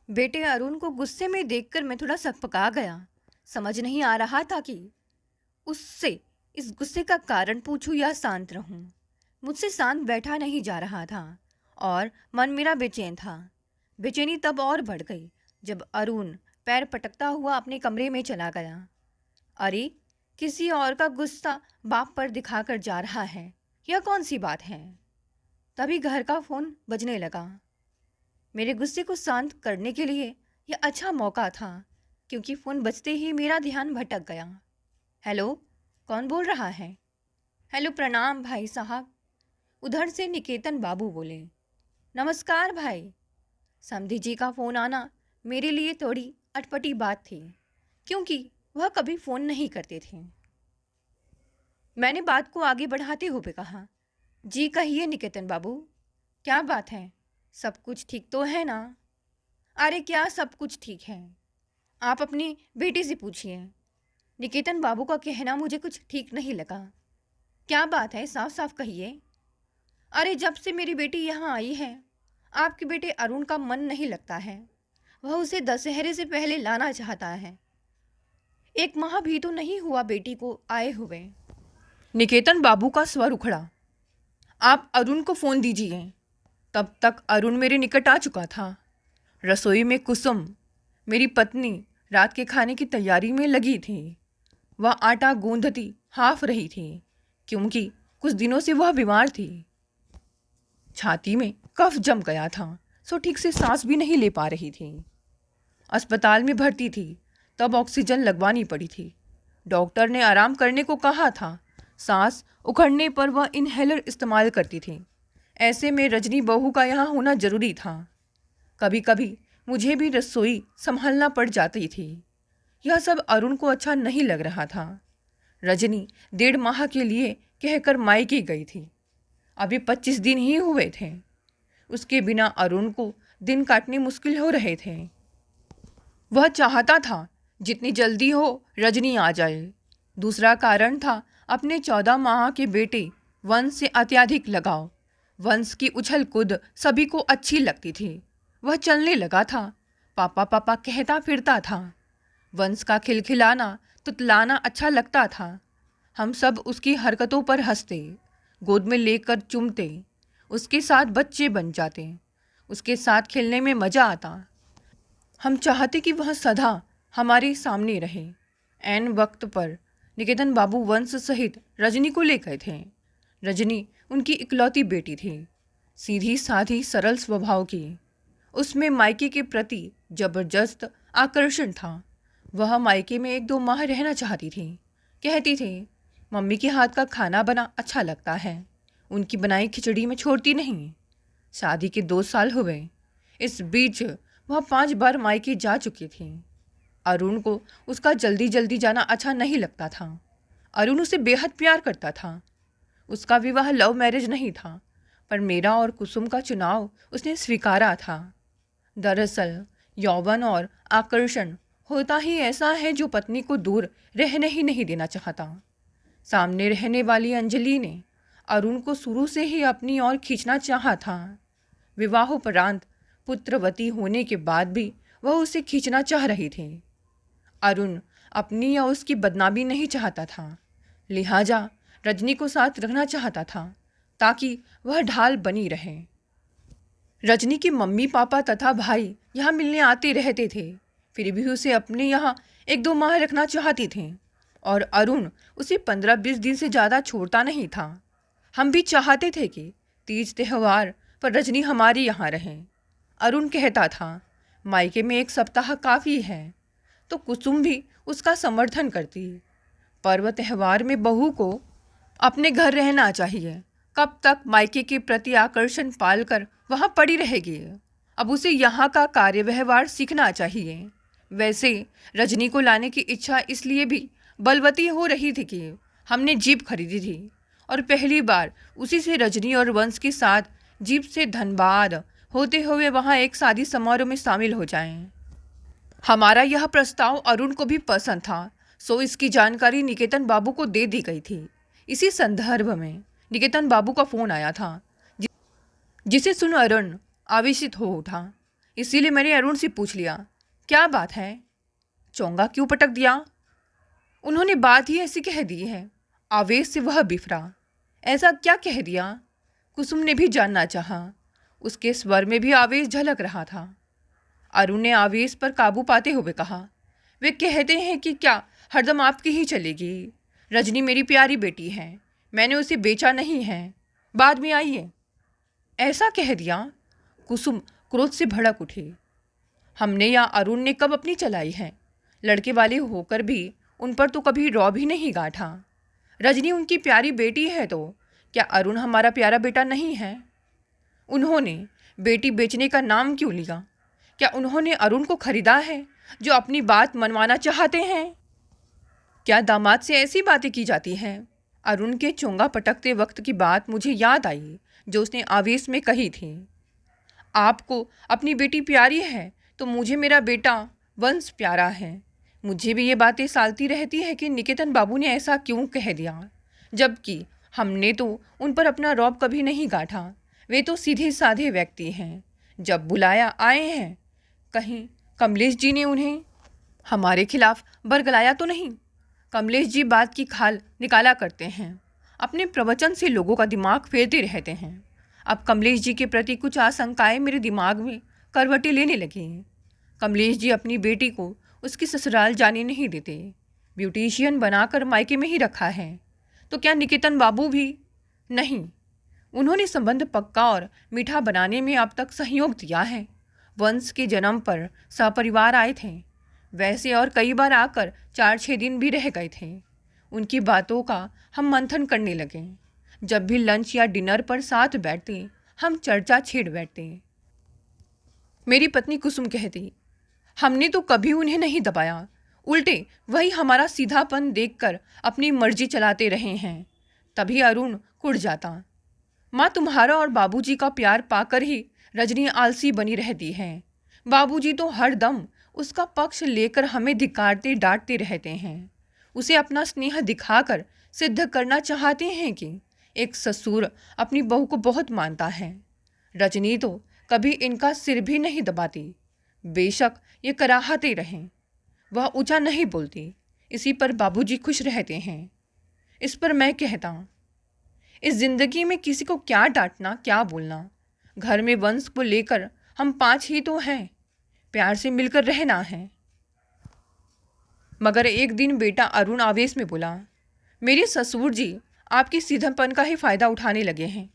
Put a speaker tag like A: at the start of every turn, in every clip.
A: बेटे अरुण को गुस्से में देखकर मैं थोड़ा सकपका गया। समझ नहीं आ रहा था कि उससे इस गुस्से का कारण पूछूं या शांत रहूं। मुझसे शांत बैठा नहीं जा रहा था और मन मेरा बेचैन था। बेचैनी तब और बढ़ गई जब अरुण पैर पटकता हुआ अपने कमरे में चला गया। अरे, किसी और का गुस्सा बाप पर दिखाकर जा रहा है, यह कौन सी बात है। तभी घर का फोन बजने लगा। मेरे गुस्से को शांत करने के लिए यह अच्छा मौका था, क्योंकि फ़ोन बजते ही मेरा ध्यान भटक गया। हेलो, कौन बोल रहा है? हेलो, प्रणाम भाई साहब। उधर से निकेतन बाबू बोले। नमस्कार भाई। समधी जी का फ़ोन आना मेरे लिए थोड़ी अटपटी बात थी, क्योंकि वह कभी फ़ोन नहीं करते थे। मैंने बात को आगे बढ़ाते हुए कहा, जी कहिए निकेतन बाबू, क्या बात है? सब कुछ ठीक तो है ना? अरे क्या सब कुछ ठीक है? आप अपनी बेटी से पूछिए। निकेतन बाबू का कहना मुझे कुछ ठीक नहीं लगा। क्या बात है, साफ साफ कहिए। अरे जब से मेरी बेटी यहाँ आई है, आपके बेटे अरुण का मन नहीं लगता है। वह उसे दशहरे से पहले लाना चाहता है। एक माह भी तो नहीं हुआ बेटी को आए हुए। निकेतन बाबू का स्वर उखड़ा। आप अरुण को फ़ोन दीजिए। तब तक अरुण मेरे निकट आ चुका था। रसोई में कुसुम, मेरी पत्नी, रात के खाने की तैयारी में लगी थी। वह आटा गूंदती हाँफ रही थी, क्योंकि कुछ दिनों से वह बीमार थी। छाती में कफ जम गया था, सो ठीक से सांस भी नहीं ले पा रही थी। अस्पताल में भर्ती थी, तब ऑक्सीजन लगवानी पड़ी थी। डॉक्टर ने आराम करने को कहा था। सांस उखड़ने पर वह इनहेलर इस्तेमाल करती थी। ऐसे में रजनी बहू का यहाँ होना जरूरी था। कभी कभी मुझे भी रसोई संभालना पड़ जाती थी। यह सब अरुण को अच्छा नहीं लग रहा था। रजनी 1.5 माह के लिए कहकर मायके गई थी। अभी 25 दिन ही हुए थे। उसके बिना अरुण को दिन काटने मुश्किल हो रहे थे। वह चाहता था जितनी जल्दी हो रजनी आ जाए। दूसरा कारण था अपने 14 माह के बेटे वंश से अत्यधिक लगाव। वंश की उछल कूद सभी को अच्छी लगती थी। वह चलने लगा था, पापा पापा कहता फिरता था। वंश का खिलखिलाना तुतलाना अच्छा लगता था। हम सब उसकी हरकतों पर हंसते, गोद में लेकर चूमते, उसके साथ बच्चे बन जाते। उसके साथ खेलने में मज़ा आता। हम चाहते कि वह सदा हमारे सामने रहे। ऐन वक्त पर निकेतन बाबू वंश सहित रजनी को ले गए थे। रजनी उनकी इकलौती बेटी थी, सीधी साधी सरल स्वभाव की। उसमें मायके के प्रति जबरदस्त आकर्षण था। वह मायके में 1-2 माह रहना चाहती थी। कहती थी, मम्मी के हाथ का खाना बना अच्छा लगता है, उनकी बनाई खिचड़ी में छोड़ती नहीं। शादी के 2 साल हुए। इस बीच वह 5 बार मायके जा चुकी थी। अरुण को उसका जल्दी जल्दी जाना अच्छा नहीं लगता था। अरुण उसे बेहद प्यार करता था। उसका विवाह लव मैरिज नहीं था, पर मेरा और कुसुम का चुनाव उसने स्वीकारा था। दरअसल यौवन और आकर्षण होता ही ऐसा है जो पत्नी को दूर रहने ही नहीं देना चाहता। सामने रहने वाली अंजलि ने अरुण को शुरू से ही अपनी ओर खींचना चाहा था। विवाहोपरांत पुत्रवती होने के बाद भी वह उसे खींचना चाह रही थी। अरुण अपनी या उसकी बदनामी नहीं चाहता था, लिहाजा रजनी को साथ रखना चाहता था ताकि वह ढाल बनी रहे। रजनी के मम्मी पापा तथा भाई यहाँ मिलने आते रहते थे, फिर भी उसे अपने यहाँ 1-2 माह रखना चाहती थी। और अरुण उसे 15-20 दिन से ज़्यादा छोड़ता नहीं था। हम भी चाहते थे कि तीज त्यौहार पर रजनी हमारे यहाँ रहे। अरुण कहता था, मायके में 1 सप्ताह काफ़ी है, तो कुसुम भी उसका समर्थन करती। पर्व त्यौहार में बहू को अपने घर रहना चाहिए। कब तक मायके के प्रति आकर्षण पालकर वहाँ पड़ी रहेगी? अब उसे यहाँ का कार्य व्यवहार सीखना चाहिए। वैसे रजनी को लाने की इच्छा इसलिए भी बलवती हो रही थी कि हमने जीप खरीदी थी और पहली बार उसी से रजनी और वंश के साथ जीप से धनबाद होते हुए वहाँ एक शादी समारोह में शामिल हो जाएं। हमारा यह प्रस्ताव अरुण को भी पसंद था, सो इसकी जानकारी निकेतन बाबू को दे दी गई थी। इसी संदर्भ में निकेतन बाबू का फ़ोन आया था, जिसे सुन अरुण आवेशित हो उठा। इसीलिए मैंने अरुण से पूछ लिया, क्या बात है? चोंगा क्यों पटक दिया? उन्होंने बात ही ऐसी कह दी है। आवेश से वह बिफरा। ऐसा क्या कह दिया? कुसुम ने भी जानना चाहा। उसके स्वर में भी आवेश झलक रहा था। अरुण ने आवेश पर काबू पाते हुए कहा, वे कहते हैं कि क्या हरदम आपकी ही चलेगी? रजनी मेरी प्यारी बेटी है, मैंने उसे बेचा नहीं है, बाद में आइए। ऐसा कह दिया? कुसुम क्रोध से भड़क उठी। हमने या अरुण ने कब अपनी चलाई है? लड़के वाले होकर भी उन पर तो कभी रौब ही नहीं गाठा। रजनी उनकी प्यारी बेटी है तो क्या अरुण हमारा प्यारा बेटा नहीं है? उन्होंने बेटी बेचने का नाम क्यों लिया? क्या उन्होंने अरुण को खरीदा है जो अपनी बात मनवाना चाहते हैं? क्या दामाद से ऐसी बातें की जाती हैं? अरुण के चोंगा पटकते वक्त की बात मुझे याद आई जो उसने आवेश में कही थी। आपको अपनी बेटी प्यारी है तो मुझे मेरा बेटा वंश प्यारा है। मुझे भी ये बातें सालती रहती है कि निकेतन बाबू ने ऐसा क्यों कह दिया, जबकि हमने तो उन पर अपना रौब कभी नहीं गाठा। वे तो सीधे साधे व्यक्ति हैं। जब बुलाया आए हैं। कहीं कमलेश जी ने उन्हें हमारे खिलाफ बरगलाया तो नहीं? कमलेश जी बात की खाल निकाला करते हैं, अपने प्रवचन से लोगों का दिमाग फेरते रहते हैं। अब कमलेश जी के प्रति कुछ आशंकाएं मेरे दिमाग में करवटें लेने लगी। कमलेश जी अपनी बेटी को उसकी ससुराल जाने नहीं देते, ब्यूटिशियन बनाकर मायके में ही रखा है। तो क्या निकेतन बाबू भी? नहीं, उन्होंने संबंध पक्का और मीठा बनाने में अब तक सहयोग दिया है। वंश के जन्म पर सपरिवार आए थे, वैसे और कई बार आकर 4-6 दिन भी रह गए थे। उनकी बातों का हम मंथन करने लगे। जब भी लंच या डिनर पर साथ बैठते हम चर्चा छेड़ बैठते। मेरी पत्नी कुसुम कहती, हमने तो कभी उन्हें नहीं दबाया, उल्टे वही हमारा सीधापन देखकर अपनी मर्जी चलाते रहे हैं। तभी अरुण कुढ़ जाता, माँ तुम्हारा और बाबूजी का प्यार पाकर ही रजनी आलसी बनी रहती है। बाबूजी तो हर दम उसका पक्ष लेकर हमें धिक्कारते डांटते रहते हैं। उसे अपना स्नेह दिखाकर सिद्ध करना चाहते हैं कि एक ससुर अपनी बहू को बहुत मानता है। रजनी तो कभी इनका सिर भी नहीं दबाती, बेशक ये कराहते रहें। वह ऊंचा नहीं बोलती, इसी पर बाबूजी खुश रहते हैं। इस पर मैं कहता, इस जिंदगी में किसी को क्या डांटना क्या बोलना। घर में वंश को लेकर हम 5 ही तो हैं, प्यार से मिलकर रहना है। मगर एक दिन बेटा अरुण आवेश में बोला, मेरे ससुर जी आपकी सीधापन का ही फायदा उठाने लगे हैं।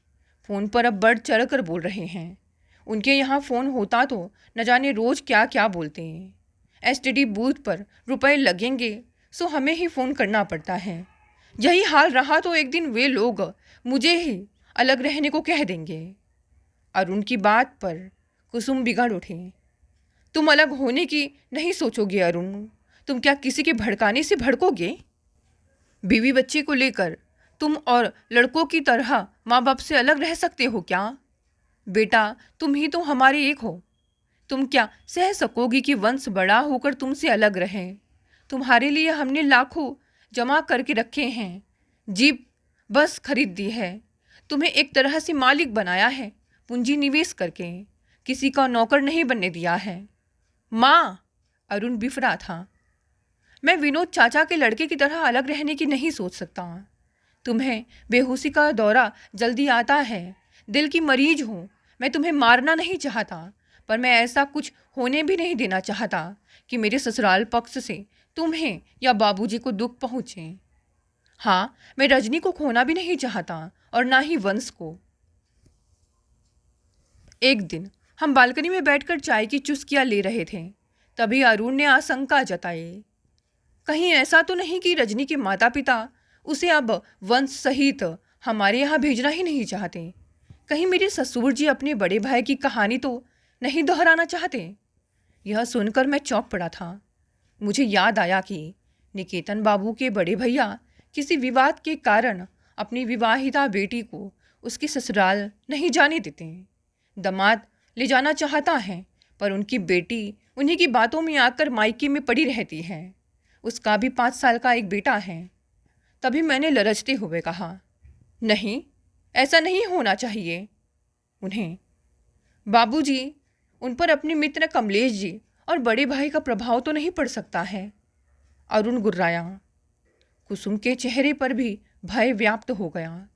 A: फ़ोन पर अब बढ़ चढ़ कर बोल रहे हैं। उनके यहाँ फ़ोन होता तो न जाने रोज़ क्या क्या बोलते हैं। एसटीडी बूथ पर रुपए लगेंगे सो हमें ही फ़ोन करना पड़ता है। यही हाल रहा तो एक दिन वे लोग मुझे ही अलग रहने को कह देंगे। अरुण की बात पर कुसुम बिगड़ उठी, तुम अलग होने की नहीं सोचोगे अरुण, तुम क्या किसी के भड़काने से भड़कोगे? बीवी बच्चे को लेकर तुम और लड़कों की तरह माँ बाप से अलग रह सकते हो क्या? बेटा तुम ही तो हमारे एक हो, तुम क्या सह सकोगी कि वंश बड़ा होकर तुमसे अलग रहे? तुम्हारे लिए हमने लाखों जमा करके रखे हैं, जीप बस खरीद दी है, तुम्हें एक तरह से मालिक बनाया है, पूंजी निवेश करके, किसी का नौकर नहीं बनने दिया है। माँ, अरुण बिफरा था, मैं विनोद चाचा के लड़के की तरह अलग रहने की नहीं सोच सकता। तुम्हें बेहोशी का दौरा जल्दी आता है, दिल की मरीज हूँ। मैं तुम्हें मारना नहीं चाहता, पर मैं ऐसा कुछ होने भी नहीं देना चाहता कि मेरे ससुराल पक्ष से तुम्हें या बाबूजी को दुख पहुँचे। हाँ, मैं रजनी को खोना भी नहीं चाहता और ना ही वंश को। एक दिन हम बालकनी में बैठकर चाय की चुस्कियाँ ले रहे थे, तभी अरुण ने आशंका जताई, कहीं ऐसा तो नहीं कि रजनी के माता पिता उसे अब वंश सहित हमारे यहाँ भेजना ही नहीं चाहते? कहीं मेरे ससुर जी अपने बड़े भाई की कहानी तो नहीं दोहराना चाहते? यह सुनकर मैं चौंक पड़ा था। मुझे याद आया कि निकेतन बाबू के बड़े भैया किसी विवाद के कारण अपनी विवाहिता बेटी को उसके ससुराल नहीं जाने देते। दामाद ले जाना चाहता है, पर उनकी बेटी उन्हीं की बातों में आकर मायके में पड़ी रहती है। उसका भी 5 साल का एक बेटा है। तभी मैंने लरजते हुए कहा, नहीं, ऐसा नहीं होना चाहिए। उन्हें बाबूजी, उन पर अपने मित्र कमलेश जी और बड़े भाई का प्रभाव तो नहीं पड़ सकता है। अरुण गुर्राया। कुसुम के चेहरे पर भी भय व्याप्त हो गया।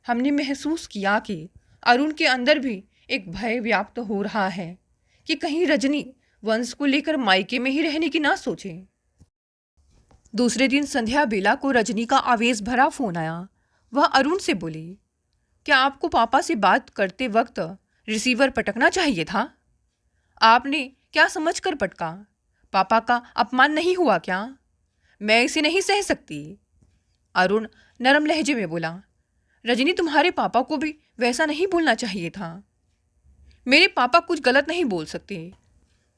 A: हमने महसूस किया कि अरुण के अंदर भी एक भय व्याप्त हो रहा है कि कहीं रजनी वंश को लेकर मायके में ही रहने की ना सोचे। दूसरे दिन संध्या बेला को रजनी का आवेश भरा फोन आया। वह अरुण से बोली, क्या आपको पापा से बात करते वक्त रिसीवर पटकना चाहिए था? आपने क्या समझकर पटका? पापा का अपमान नहीं हुआ क्या? मैं इसे नहीं सह सकती। अरुण नरम लहजे में बोला, रजनी तुम्हारे पापा को भी वैसा नहीं बोलना चाहिए था। मेरे पापा कुछ गलत नहीं बोल सकते।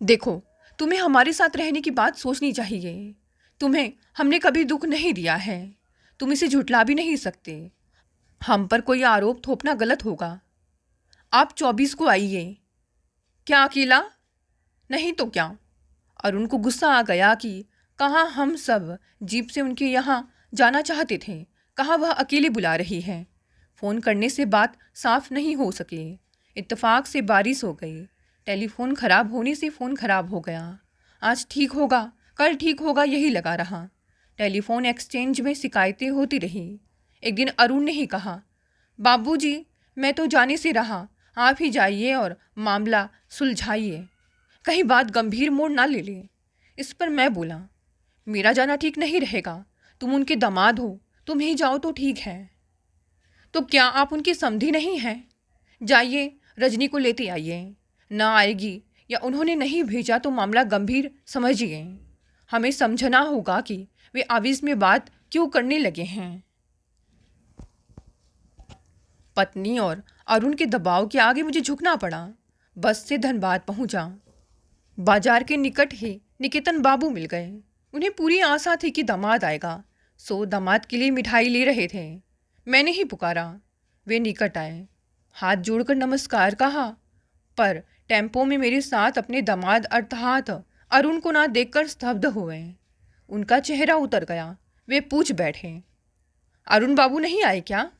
A: देखो, तुम्हें हमारे साथ रहने की बात सोचनी चाहिए। तुम्हें हमने कभी दुख नहीं दिया है। तुम इसे झुठला भी नहीं सकते। हम पर कोई आरोप थोपना गलत होगा। आप 24 को आइए। क्या अकेला? नहीं तो क्या। अरुण को गुस्सा आ गया कि कहाँ हम सब जीप से उनके यहाँ जाना चाहते थे, कहाँ वह अकेले बुला रही है। फ़ोन करने से बात साफ नहीं हो सके। इत्तेफाक से बारिश हो गई। टेलीफोन खराब होने से फ़ोन खराब हो गया। आज ठीक होगा, कल ठीक होगा, यही लगा रहा। टेलीफोन एक्सचेंज में शिकायतें होती रही। एक दिन अरुण ने ही कहा, बाबूजी, मैं तो जाने से रहा, आप ही जाइए और मामला सुलझाइए, कहीं बात गंभीर मोड़ ना ले ले। इस पर मैं बोला, मेरा जाना ठीक नहीं रहेगा। तुम उनके दामाद हो, तुम ही जाओ तो ठीक है। तो क्या आप उनके समधी नहीं हैं? जाइए, रजनी को लेते आइए। ना आएगी या उन्होंने नहीं भेजा तो मामला गंभीर समझिए। हमें समझना होगा कि वे आवेश में बात क्यों करने लगे हैं। पत्नी और अरुण के दबाव के आगे मुझे झुकना पड़ा। बस से धनबाद पहुंचा। बाजार के निकट ही निकेतन बाबू मिल गए। उन्हें पूरी आशा थी कि दामाद आएगा, सो दामाद के लिए मिठाई ले रहे थे। मैंने ही पुकारा। वे निकट आए, हाथ जोड़कर नमस्कार कहा, पर टेम्पो में मेरे साथ अपने दामाद अर्थात अरुण को ना देखकर स्तब्ध हुए। उनका चेहरा उतर गया। वे पूछ बैठे, अरुण बाबू नहीं आए क्या?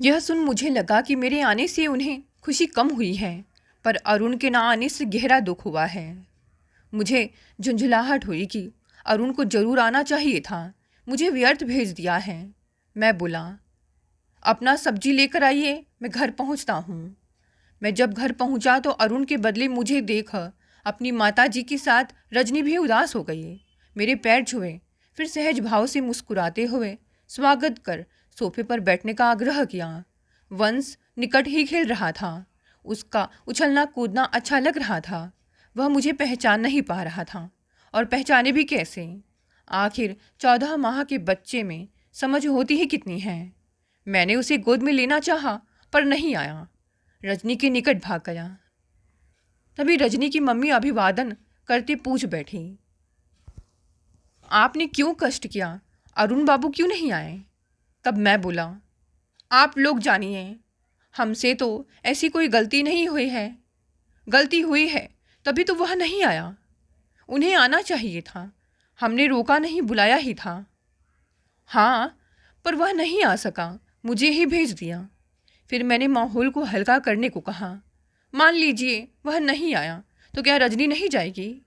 A: यह सुन मुझे लगा कि मेरे आने से उन्हें खुशी कम हुई है, पर अरुण के ना आने से गहरा दुख हुआ है। मुझे झुंझलाहट हुई कि अरुण को जरूर आना चाहिए था, मुझे व्यर्थ भेज दिया है। मैं बोला, अपना सब्जी लेकर आइए, मैं घर पहुंचता हूँ। मैं जब घर पहुंचा तो अरुण के बदले मुझे देख अपनी माता जी के साथ रजनी भी उदास हो गई। मेरे पैर छुए, फिर सहज भाव से मुस्कुराते हुए स्वागत कर सोफे पर बैठने का आग्रह किया। वंश निकट ही खेल रहा था। उसका उछलना कूदना अच्छा लग रहा था। वह मुझे पहचान नहीं पा रहा था, और पहचाने भी कैसे। आखिर 14 माह के बच्चे में समझ होती ही कितनी है। मैंने उसे गोद में लेना चाहा, पर नहीं आया। रजनी के निकट भाग गया। तभी रजनी की मम्मी अभिवादन करते पूछ बैठी, आपने क्यों कष्ट किया? अरुण बाबू क्यों नहीं आए? तब मैं बोला, आप लोग जानिए, हमसे तो ऐसी कोई गलती नहीं हुई है। गलती हुई है तभी तो वह नहीं आया। उन्हें आना चाहिए था, हमने रोका नहीं, बुलाया ही था। हाँ, पर वह नहीं आ सका, मुझे ही भेज दिया। फिर मैंने माहौल को हल्का करने को कहा, मान लीजिए वह नहीं आया तो क्या रजनी नहीं जाएगी?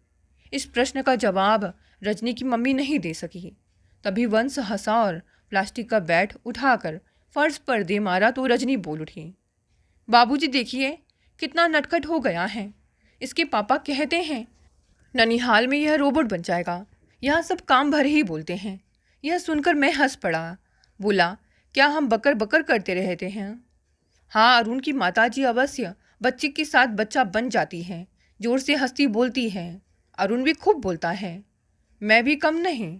A: इस प्रश्न का जवाब रजनी की मम्मी नहीं दे सकी। तभी वंश हंसा और प्लास्टिक का बैट उठाकर फर्श पर दे मारा तो रजनी बोल उठी, बाबूजी देखिए कितना नटखट हो गया है। इसके पापा कहते हैं ननिहाल में यह रोबोट बन जाएगा। यहाँ सब काम भर ही बोलते हैं। यह सुनकर मैं हंस पड़ा। बोला, क्या हम बकर बकर करते रहते हैं? हाँ, अरुण की माताजी अवश्य बच्चे के साथ बच्चा बन जाती है, जोर से हंसती बोलती है। अरुण भी खूब बोलता है, मैं भी कम नहीं।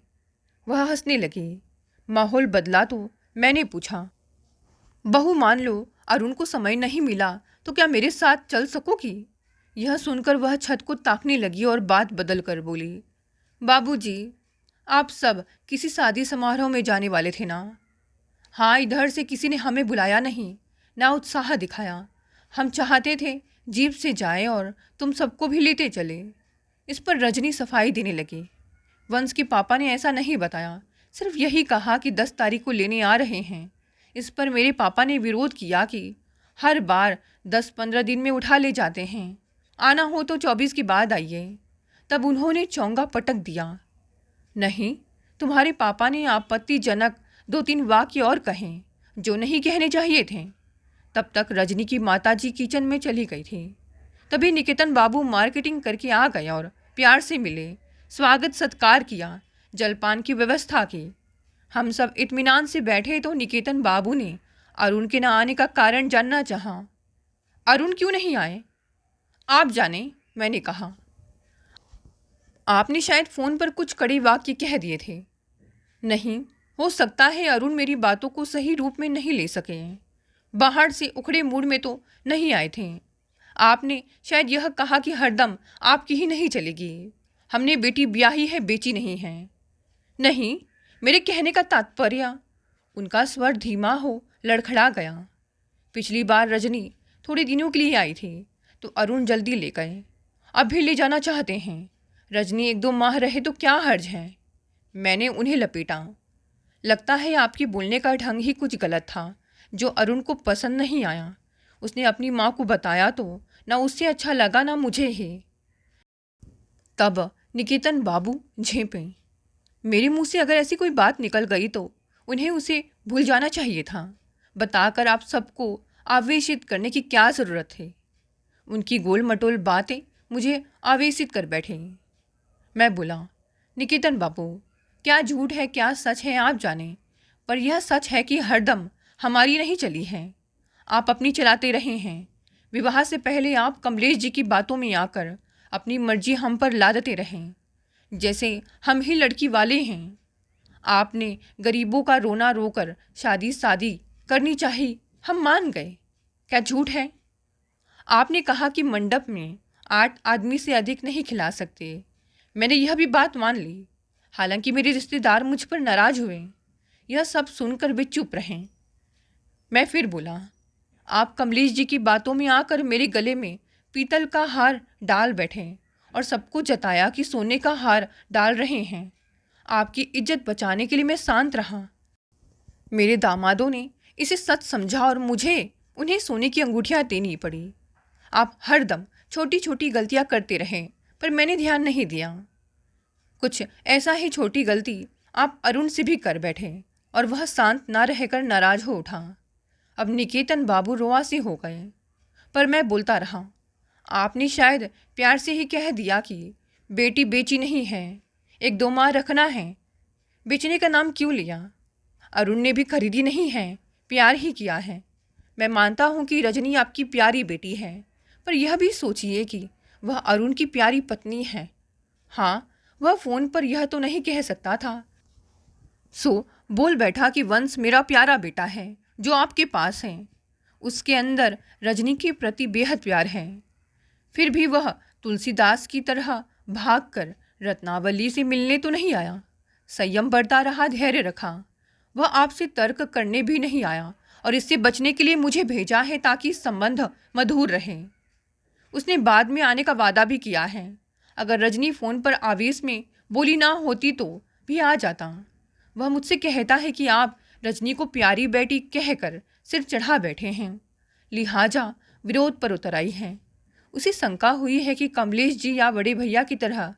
A: वह हंसने लगी। माहौल बदला तो मैंने पूछा, बहू मान लो अरुण को समय नहीं मिला तो क्या मेरे साथ चल सकोगी? यह सुनकर वह छत को ताकने लगी और बात बदल कर बोली, बाबूजी, आप सब किसी शादी समारोह में जाने वाले थे ना? हाँ, इधर से किसी ने हमें बुलाया नहीं, ना उत्साह दिखाया। हम चाहते थे जीप से जाएं और तुम सबको भी लेते चले। इस पर रजनी सफाई देने लगी। वंश के पापा ने ऐसा नहीं बताया, सिर्फ यही कहा कि 10 तारीख को लेने आ रहे हैं। इस पर मेरे पापा ने विरोध किया कि हर बार 10-15 दिन में उठा ले जाते हैं। आना हो तो 24 के बाद आइए। तब उन्होंने चौंगा पटक दिया। नहीं, तुम्हारे पापा ने आपत्तिजनक 2-3 वाक्य और कहे जो नहीं कहने चाहिए थे। तब तक रजनी की माताजी किचन में चली गई थी। तभी निकेतन बाबू मार्केटिंग करके आ गए और प्यार से मिले, स्वागत सत्कार किया, जलपान की व्यवस्था की। हम सब इत्मीनान से बैठे तो निकेतन बाबू ने अरुण के न आने का कारण जानना चाहा। अरुण क्यों नहीं आए? आप जाने, मैंने कहा। आपने शायद फ़ोन पर कुछ कड़े वाक्य कह दिए थे। नहीं, हो सकता है अरुण मेरी बातों को सही रूप में नहीं ले सके। बाहर से उखड़े मूड में तो नहीं आए थे। आपने शायद यह कहा कि हरदम आपकी ही नहीं चलेगी। हमने बेटी ब्याही है, बेची नहीं है। नहीं, मेरे कहने का तात्पर्य। उनका स्वर धीमा हो लड़खड़ा गया। पिछली बार रजनी थोड़े दिनों के लिए आई थी तो अरुण जल्दी ले गए। अब भी ले जाना चाहते हैं। रजनी 1-2 माह रहे तो क्या हर्ज है? मैंने उन्हें लपेटा। लगता है आपके बोलने का ढंग ही कुछ गलत था जो अरुण को पसंद नहीं आया। उसने अपनी माँ को बताया तो ना उससे अच्छा लगा ना मुझे ही। तब निकेतन बाबू झेंपे। मेरे मुंह से अगर ऐसी कोई बात निकल गई तो उन्हें उसे भूल जाना चाहिए था। बताकर आप सबको आवेशित करने की क्या ज़रूरत थी? उनकी गोल मटोल बातें मुझे आवेशित कर बैठे। मैं बोला, निकेतन बाबू, क्या झूठ है क्या सच है आप जाने, पर यह सच है कि हरदम हमारी नहीं चली है। आप अपनी चलाते रहे हैं। विवाह से पहले आप कमलेश जी की बातों में आकर अपनी मर्जी हम पर लादते रहें, जैसे हम ही लड़की वाले हैं। आपने गरीबों का रोना रोकर शादी करनी चाहिए, हम मान गए। क्या झूठ है? आपने कहा कि मंडप में 8 आदमी से अधिक नहीं खिला सकते। मैंने यह भी बात मान ली। हालांकि मेरे रिश्तेदार मुझ पर नाराज हुए। यह सब सुनकर वे चुप रहे। मैं फिर बोला, आप कमलेश जी की बातों में आकर मेरे गले में पीतल का हार डाल बैठे और सबको जताया कि सोने का हार डाल रहे हैं। आपकी इज्जत बचाने के लिए मैं शांत रहा। मेरे दामादों ने इसे सच समझा और मुझे उन्हें सोने की अंगूठियां देनी पड़ी। आप हरदम छोटी छोटी गलतियां करते रहे पर मैंने ध्यान नहीं दिया। कुछ ऐसा ही छोटी गलती आप अरुण से भी कर बैठे और वह शांत ना रहकर नाराज हो उठा। अब निकेतन बाबू रोआ से हो गए, पर मैं बोलता रहा। आपने शायद प्यार से ही कह दिया कि बेटी बेची नहीं है, 1-2 माह रखना है। बेचने का नाम क्यों लिया? अरुण ने भी खरीदी नहीं है, प्यार ही किया है। मैं मानता हूँ कि रजनी आपकी प्यारी बेटी है, पर यह भी सोचिए कि वह अरुण की प्यारी पत्नी है। हाँ, वह फ़ोन पर यह तो नहीं कह सकता था, सो बोल बैठा कि वंश मेरा प्यारा बेटा है जो आपके पास है। उसके अंदर रजनी के प्रति बेहद प्यार है। फिर भी वह तुलसीदास की तरह भागकर रत्नावली से मिलने तो नहीं आया। संयम बरता रहा, धैर्य रखा। वह आपसे तर्क करने भी नहीं आया और इससे बचने के लिए मुझे भेजा है ताकि संबंध मधुर रहे। उसने बाद में आने का वादा भी किया है। अगर रजनी फ़ोन पर आवेश में बोली ना होती तो भी आ जाता। वह मुझसे कहता है कि आप रजनी को प्यारी बेटी कहकर सिर चढ़ा बैठे हैं, लिहाजा विरोध पर उतर आई है। उसे शंका हुई है कि कमलेश जी या बड़े भैया की तरह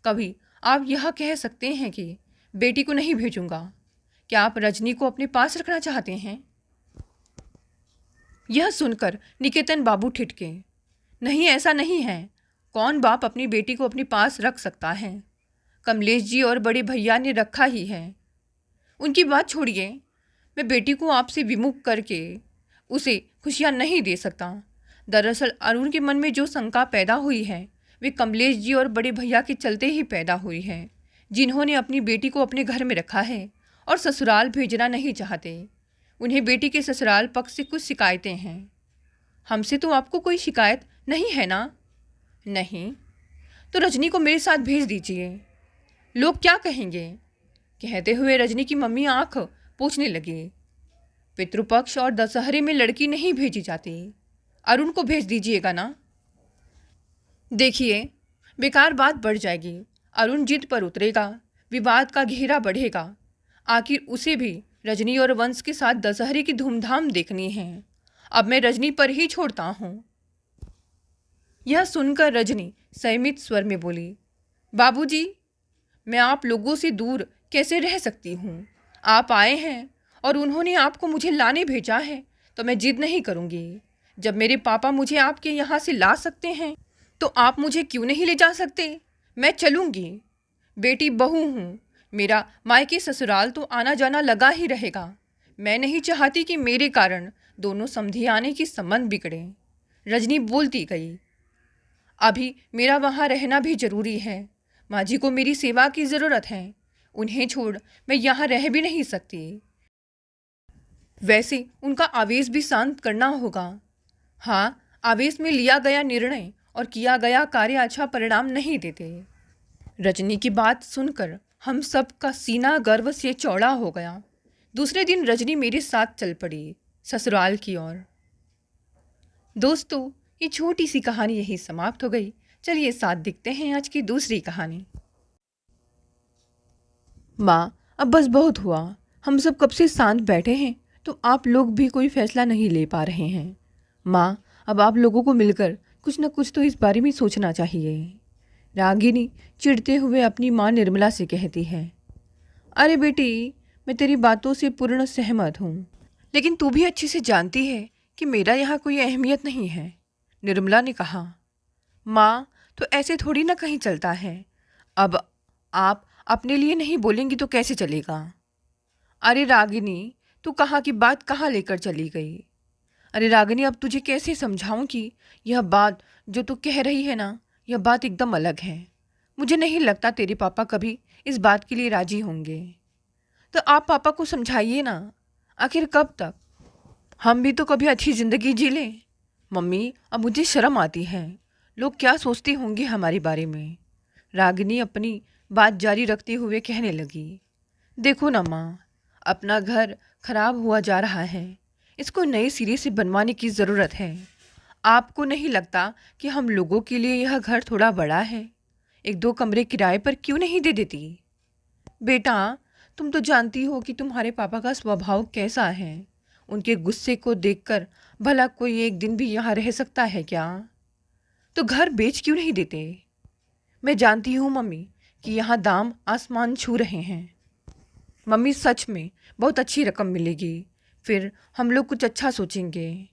A: कभी आप यह कह सकते हैं कि बेटी को नहीं भेजूंगा। क्या आप रजनी को अपने पास रखना चाहते हैं? यह सुनकर निकेतन बाबू ठिठके। नहीं, ऐसा नहीं है। कौन बाप अपनी बेटी को अपने पास रख सकता है? कमलेश जी और बड़े भैया ने रखा ही है। उनकी बात छोड़िए, मैं बेटी को आपसे विमुख करके उसे खुशियाँ नहीं दे सकता। दरअसल अरुण के मन में जो शंका पैदा हुई है वे कमलेश जी और बड़े भैया के चलते ही पैदा हुई है, जिन्होंने अपनी बेटी को अपने घर में रखा है और ससुराल भेजना नहीं चाहते। उन्हें बेटी के ससुराल पक्ष से कुछ शिकायतें हैं। हमसे तो आपको कोई शिकायत नहीं है ना? नहीं, तो रजनी को मेरे साथ भेज दीजिए। लोग क्या कहेंगे? कहते हुए रजनी की मम्मी आंख पोंछने लगी। पितृपक्ष और दशहरे में लड़की नहीं भेजी जाती। अरुण को भेज दीजिएगा ना। देखिए, बेकार बात बढ़ जाएगी। अरुण जिद पर उतरेगा, विवाद का घेरा बढ़ेगा। आखिर उसे भी रजनी और वंश के साथ दशहरे की धूमधाम देखनी है। अब मैं रजनी पर ही छोड़ता हूँ। यह सुनकर रजनी संयमित स्वर में बोली, बाबूजी, मैं आप लोगों से दूर कैसे रह सकती हूँ? आप आए हैं और उन्होंने आपको मुझे लाने भेजा है, तो मैं जिद नहीं करूँगी। जब मेरे पापा मुझे आपके यहाँ से ला सकते हैं तो आप मुझे क्यों नहीं ले जा सकते? मैं चलूँगी। बेटी बहू हूँ, मेरा मायके ससुराल तो आना जाना लगा ही रहेगा। मैं नहीं चाहती कि मेरे कारण दोनों समधियाने की संबंध बिगड़े। रजनी बोलती गई, अभी मेरा वहाँ रहना भी जरूरी है। माँ जी को मेरी सेवा की ज़रूरत है। उन्हें छोड़ मैं यहाँ रह भी नहीं सकती। वैसे उनका आवेश भी शांत करना होगा। हाँ, आवेश में लिया गया निर्णय और किया गया कार्य अच्छा परिणाम नहीं देते। रजनी की बात सुनकर हम सब का सीना गर्व से चौड़ा हो गया। दूसरे दिन रजनी मेरे साथ चल पड़ी ससुराल की ओर। दोस्तों, ये छोटी सी कहानी यही समाप्त हो गई। चलिए साथ देखते हैं आज की दूसरी कहानी। माँ, अब बस बहुत हुआ। हम सब कब से शांत बैठे हैं तो आप लोग भी कोई फैसला नहीं ले पा रहे हैं। माँ, अब आप लोगों को मिलकर कुछ न कुछ तो इस बारे में सोचना चाहिए। रागिनी चिढ़ते हुए अपनी माँ निर्मला से कहती है, अरे बेटी, मैं तेरी बातों से पूर्ण सहमत हूँ, लेकिन तू भी अच्छे से जानती है कि मेरा यहाँ कोई अहमियत नहीं है। निर्मला ने कहा, माँ, तो ऐसे थोड़ी ना कहीं चलता है। अब आप अपने लिए नहीं बोलेंगी तो कैसे चलेगा? अरे रागिनी, तू कहाँ की बात कहाँ लेकर चली गई? अरे रागिनी, अब तुझे कैसे समझाऊं कि यह बात जो तू कह रही है ना, यह बात एकदम अलग है। मुझे नहीं लगता तेरे पापा कभी इस बात के लिए राजी होंगे। तो आप पापा को समझाइए ना। आखिर कब तक? हम भी तो कभी अच्छी ज़िंदगी जी लें। मम्मी, अब मुझे शर्म आती है। लोग क्या सोचते होंगे हमारे बारे में? रागिनी अपनी बात जारी रखते हुए कहने लगी, देखो ना माँ, अपना घर खराब हुआ जा रहा है। इसको नए सिरे से बनवाने की ज़रूरत है। आपको नहीं लगता कि हम लोगों के लिए यह घर थोड़ा बड़ा है? एक दो कमरे किराए पर क्यों नहीं दे देती? बेटा, तुम तो जानती हो कि तुम्हारे पापा का स्वभाव कैसा है। उनके गुस्से को देखकर भला कोई एक दिन भी यहाँ रह सकता है क्या? तो घर बेच क्यों नहीं देते? मैं जानती हूँ मम्मी कि यहाँ दाम आसमान छू रहे हैं। मम्मी, सच में बहुत अच्छी रकम मिलेगी, फिर हम लोग कुछ अच्छा सोचेंगे।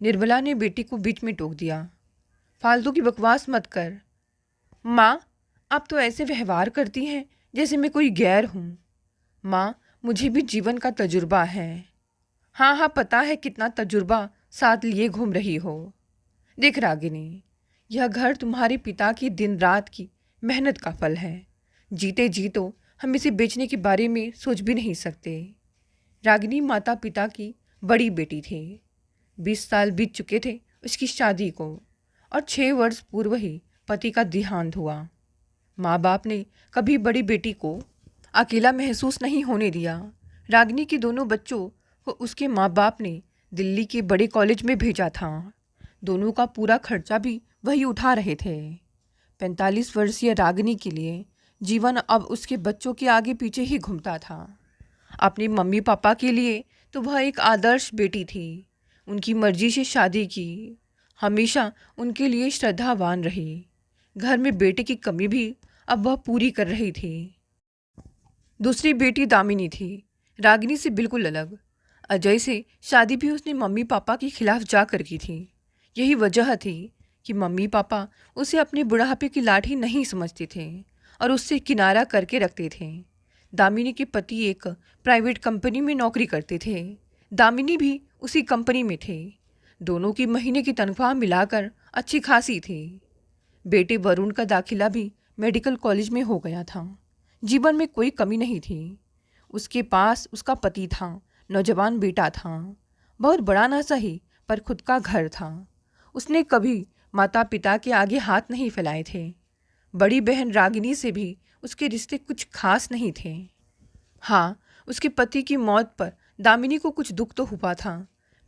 A: निर्मला ने बेटी को बीच में टोक दिया, फालतू की बकवास मत कर। माँ, आप तो ऐसे व्यवहार करती हैं जैसे मैं कोई गैर हूँ। माँ, मुझे भी जीवन का तजुर्बा है। हाँ हाँ, पता है कितना तजुर्बा साथ लिए घूम रही हो। देख रागिनी, यह घर तुम्हारे पिता की दिन रात की मेहनत का फल है। जीते जी तो हम इसे बेचने के बारे में सोच भी नहीं सकते। रागिनी माता पिता की बड़ी बेटी थी। 20 साल बीत चुके थे उसकी शादी को और 6 वर्ष पूर्व ही पति का देहांत हुआ। माँ बाप ने कभी बड़ी बेटी को अकेला महसूस नहीं होने दिया। रागिनी के दोनों बच्चों को उसके माँ बाप ने दिल्ली के बड़े कॉलेज में भेजा था। दोनों का पूरा खर्चा भी वही उठा रहे थे। 45 वर्षीय रागिनी के लिए जीवन अब उसके बच्चों के आगे पीछे ही घूमता था। अपने मम्मी पापा के लिए तो वह एक आदर्श बेटी थी। उनकी मर्जी से शादी की, हमेशा उनके लिए श्रद्धावान रही। घर में बेटे की कमी भी अब वह पूरी कर रही थी। दूसरी बेटी दामिनी थी, रागिनी से बिल्कुल अलग। अजय से शादी भी उसने मम्मी पापा के खिलाफ जाकर की थी। यही वजह थी कि मम्मी पापा उसे अपने बुढ़ापे की लाठी नहीं समझते थे और उससे किनारा करके रखते थे। दामिनी के पति एक प्राइवेट कंपनी में नौकरी करते थे। दामिनी भी उसी कंपनी में थे। दोनों की महीने की तनख्वाह मिलाकर अच्छी खासी थी। बेटे वरुण का दाखिला भी मेडिकल कॉलेज में हो गया था। जीवन में कोई कमी नहीं थी। उसके पास उसका पति था, नौजवान बेटा था। बहुत बड़ा ना सही, पर खुद का घर था। उसने कभी माता पिता के आगे हाथ नहीं फैलाए थे। बड़ी बहन रागिनी से भी उसके रिश्ते कुछ खास नहीं थे। हाँ, उसके पति की मौत पर दामिनी को कुछ दुख तो हुआ था।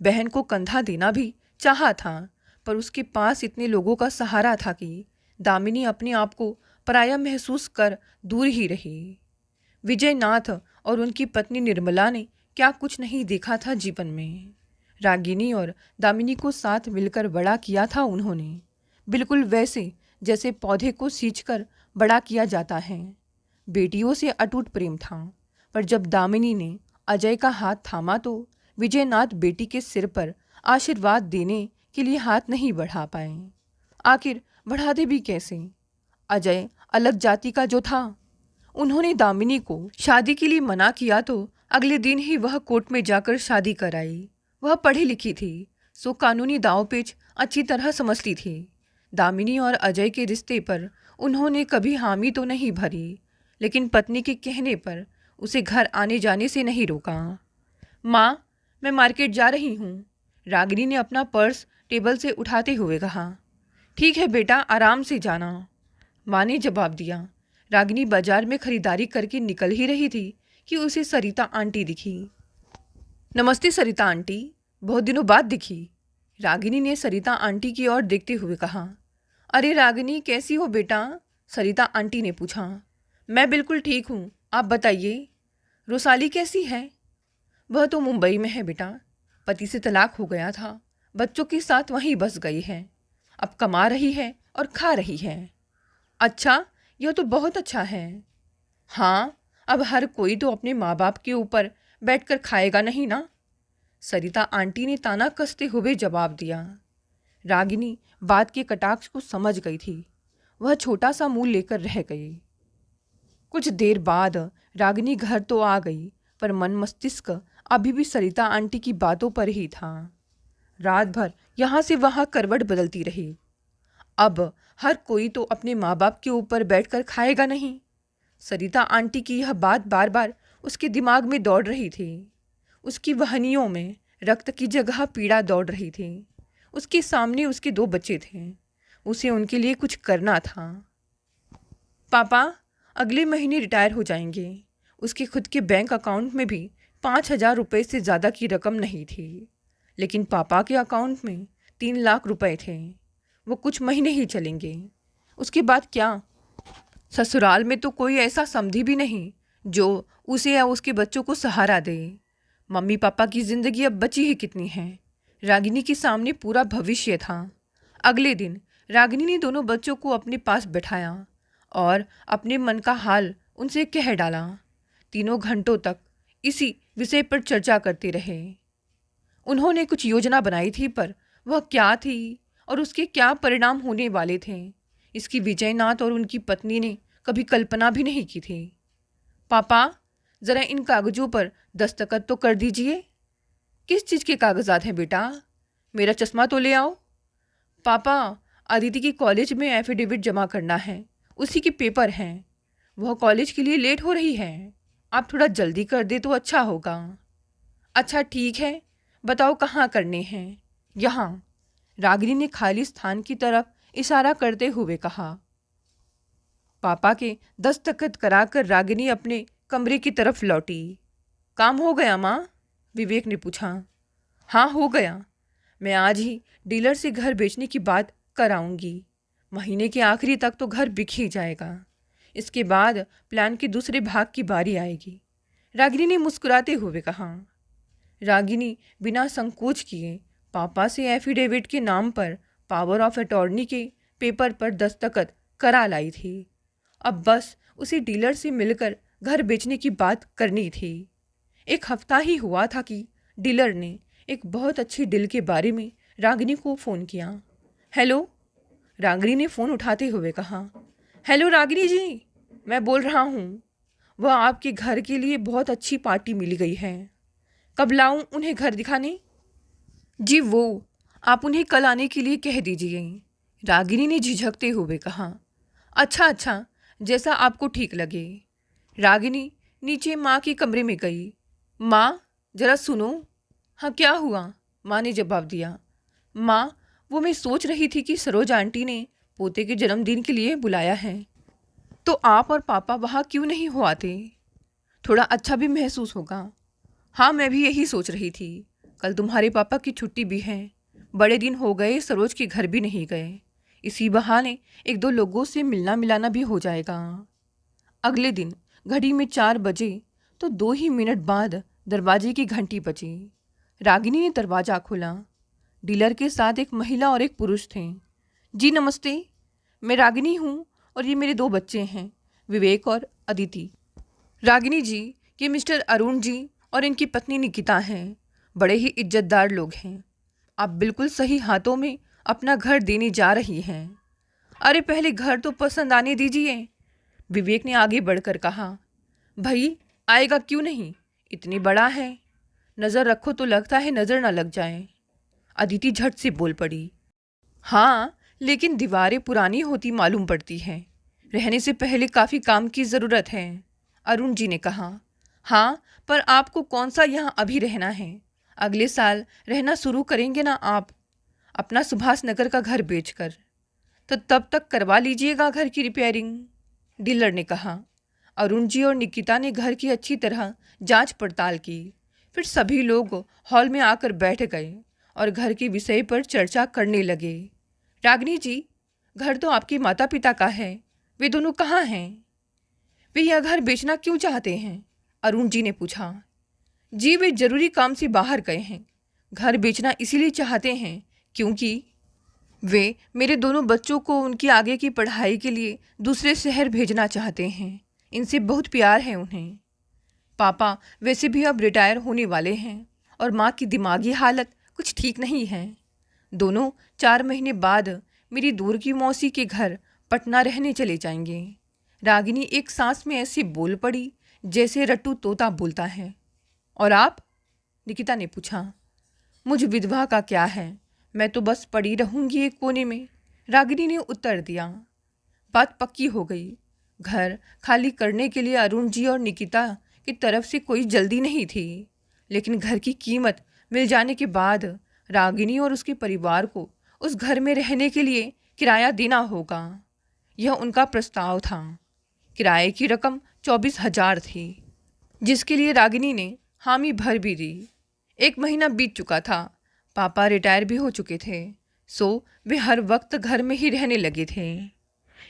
A: बहन को कंधा देना भी चाहा था, पर उसके पास इतने लोगों का सहारा था कि दामिनी अपने आप को पराया महसूस कर दूर ही रही। विजयनाथ और उनकी पत्नी निर्मला ने क्या कुछ नहीं देखा था जीवन में।
B: रागिनी और दामिनी को साथ मिलकर बड़ा किया था उन्होंने, बिल्कुल वैसे जैसे पौधे को सींचकर बड़ा किया जाता है। बेटियों से अटूट प्रेम था, पर जब दामिनी ने अजय का हाथ थामा तो विजयनाथ बेटी के सिर पर आशीर्वाद देने के लिए हाथ नहीं बढ़ा पाए। आखिर बढ़ाते भी कैसे? अजय अलग जाति का जो था, उन्होंने दामिनी को शादी के लिए मना किया तो अगले दिन ही वह कोर्ट में जाकर शादी कराई। वह पढ़ी लिखी थी, सो कानूनी दांव-पेच अच्छी तरह समझती थी। दामिनी और अजय के रिश्ते पर उन्होंने कभी हामी तो नहीं भरी, लेकिन पत्नी के कहने पर उसे घर आने जाने से नहीं रोका। माँ, मैं मार्केट जा रही हूँ, रागिनी ने अपना पर्स टेबल से उठाते हुए कहा। ठीक है बेटा, आराम से जाना, माँ ने जवाब दिया। रागिनी बाजार में खरीदारी करके निकल ही रही थी कि उसे सरिता आंटी दिखी। नमस्ते सरिता आंटी, बहुत दिनों बाद दिखी, रागिनी ने सरिता आंटी की ओर देखते हुए कहा। अरे रागिनी, कैसी हो बेटा? सरिता आंटी ने पूछा। मैं बिल्कुल ठीक हूँ, आप बताइए। रोसाली कैसी है? वह तो मुंबई में है बेटा, पति से तलाक हो गया था, बच्चों के साथ वहीं बस गई है, अब कमा रही है और खा रही है। अच्छा, यह तो बहुत अच्छा है। हाँ, अब हर कोई तो अपने माँ बाप के ऊपर बैठकर खाएगा नहीं ना, सरिता आंटी ने ताना कसते हुए जवाब दिया। रागिनी बात के कटाक्ष को समझ गई थी, वह छोटा सा मुंह लेकर रह गई। कुछ देर बाद रागिनी घर तो आ गई, पर मन मस्तिष्क अभी भी सरिता आंटी की बातों पर ही था। रात भर यहाँ से वहाँ करवट बदलती रही। अब हर कोई तो अपने माँ बाप के ऊपर बैठकर खाएगा नहीं, सरिता आंटी की यह बात बार बार उसके दिमाग में दौड़ रही थी। उसकी वहनियों में रक्त की जगह पीड़ा दौड़ रही थी। उसके सामने उसके 2 बच्चे थे, उसे उनके लिए कुछ करना था। पापा अगले महीने रिटायर हो जाएंगे। उसके खुद के बैंक अकाउंट में भी 5,000 रुपये से ज़्यादा की रकम नहीं थी, लेकिन पापा के अकाउंट में 3 लाख रुपए थे। वो कुछ महीने ही चलेंगे, उसके बाद क्या? ससुराल में तो कोई ऐसा समधी भी नहीं जो उसे या उसके बच्चों को सहारा दे। मम्मी पापा की ज़िंदगी अब बची ही कितनी है। रागिनी के सामने पूरा भविष्य था। अगले दिन रागिनी ने दोनों बच्चों को अपने पास बैठाया और अपने मन का हाल उनसे कह डाला। तीनों घंटों तक इसी विषय पर चर्चा करते रहे। उन्होंने कुछ योजना बनाई थी, पर वह क्या थी और उसके क्या परिणाम होने वाले थे, इसकी विजयनाथ और उनकी पत्नी ने कभी कल्पना भी नहीं की थी। पापा, ज़रा इन कागज़ों पर दस्तखत तो कर दीजिए। किस चीज़ के कागजात हैं बेटा? मेरा चश्मा तो ले आओ। पापा, अदिति की कॉलेज में एफिडेविट जमा करना है, उसी के पेपर हैं, वह कॉलेज के लिए लेट हो रही है, आप थोड़ा जल्दी कर दे तो अच्छा होगा। अच्छा ठीक है, बताओ कहाँ करने हैं? यहाँ, रागिनी ने खाली स्थान की तरफ इशारा करते हुए कहा। पापा के दस्तखत कराकर रागिनी अपने कमरे की तरफ लौटी। काम हो गया माँ? विवेक ने पूछा। हाँ हो गया, मैं आज ही डीलर से घर बेचने की बात कराऊंगी। महीने के आखिरी तक तो घर बिक ही जाएगा, इसके बाद प्लान के दूसरे भाग की बारी आएगी, रागिनी ने मुस्कुराते हुए कहा। रागिनी बिना संकोच किए पापा से एफिडेविट के नाम पर पावर ऑफ अटॉर्नी के पेपर पर दस्तखत करा लाई थी। अब बस उसे डीलर से मिलकर घर बेचने की बात करनी थी। 1 हफ्ता ही हुआ था कि डीलर ने एक बहुत अच्छी डील के बारे में रागिनी को फ़ोन किया। हेलो, रागिनी ने फ़ोन उठाते हुए कहा। हेलो रागिनी जी, मैं बोल रहा हूँ, वह आपके घर के लिए बहुत अच्छी पार्टी मिल गई है, कब लाऊं उन्हें घर दिखाने? जी आप उन्हें कल आने के लिए कह दीजिए, रागिनी ने झिझकते हुए कहा। अच्छा अच्छा, जैसा आपको ठीक लगे। रागिनी नीचे माँ के कमरे में गई। माँ, जरा सुनो। हाँ क्या हुआ? माँ ने जवाब दिया। माँ, वो मैं सोच रही थी कि सरोज आंटी ने पोते के जन्मदिन के लिए बुलाया है, तो आप और पापा वहाँ क्यों नहीं हो आते? थोड़ा अच्छा भी महसूस होगा। हाँ मैं भी यही सोच रही थी, कल तुम्हारे पापा की छुट्टी भी है, बड़े दिन हो गए सरोज के घर भी नहीं गए, इसी बहाने 1-2 लोगों से मिलना मिलाना भी हो जाएगा। अगले दिन घड़ी में 4 बजे तो 2 ही मिनट बाद दरवाजे की घंटी बजी। रागिनी ने दरवाजा खोला। डीलर के साथ एक महिला और एक पुरुष थे। जी नमस्ते, मैं रागिनी हूँ और ये मेरे 2 बच्चे हैं, विवेक और अदिति। रागिनी जी, ये मिस्टर अरुण जी और इनकी पत्नी निकिता हैं। बड़े ही इज्जतदार लोग हैं। आप बिल्कुल सही हाथों में अपना घर देने जा रही हैं। अरे पहले घर तो पसंद आने दीजिए, विवेक ने आगे बढ़कर कहा। भाई आएगा क्यों नहीं, इतनी बड़ा है, नज़र रखो तो लगता है नज़र ना लग जाए। अदिति झट से बोल पड़ी। हाँ, लेकिन दीवारें पुरानी होती मालूम पड़ती हैं। रहने से पहले काफ़ी काम की ज़रूरत है, अरुण जी ने कहा। हाँ, पर आपको कौन सा यहाँ अभी रहना है? अगले साल रहना शुरू करेंगे ना आप, अपना सुभाष नगर का घर बेचकर। तो तब तक करवा लीजिएगा घर की रिपेयरिंग, डीलर ने कहा। अरुण जी और निकिता ने घर की अच्छी तरह जांच पड़ताल की। फिर सभी लोग हॉल में आकर बैठ गए और घर के विषय पर चर्चा करने लगे। रागिनी जी, घर तो आपके माता पिता का है, वे दोनों कहाँ हैं? वे यह घर बेचना क्यों चाहते हैं? अरुण जी ने पूछा। जी, वे जरूरी काम से बाहर गए हैं। घर बेचना इसीलिए चाहते हैं क्योंकि वे मेरे दोनों बच्चों को उनकी आगे की पढ़ाई के लिए दूसरे शहर भेजना चाहते हैं। इनसे बहुत प्यार है उन्हें। पापा वैसे भी अब रिटायर होने वाले हैं और माँ की दिमागी हालत कुछ ठीक नहीं है। दोनों 4 महीने बाद मेरी दूर की मौसी के घर पटना रहने चले जाएंगे। रागिनी एक सांस में ऐसे बोल पड़ी जैसे रट्टू तोता बोलता है। और आप? निकिता ने पूछा। मुझ विधवा का क्या है, मैं तो बस पड़ी रहूंगी एक कोने में, रागिनी ने उत्तर दिया। बात पक्की हो गई। घर खाली करने के लिए अरुण जी और निकिता की तरफ से कोई जल्दी नहीं थी, लेकिन घर की कीमत मिल जाने के बाद रागिनी और उसके परिवार को उस घर में रहने के लिए किराया देना होगा। यह उनका प्रस्ताव था। किराए की रकम 24,000 थी, जिसके लिए रागिनी ने हामी भर भी दी। 1 महीना बीत चुका था। पापा रिटायर भी हो चुके थे, सो वे हर वक्त घर में ही रहने लगे थे।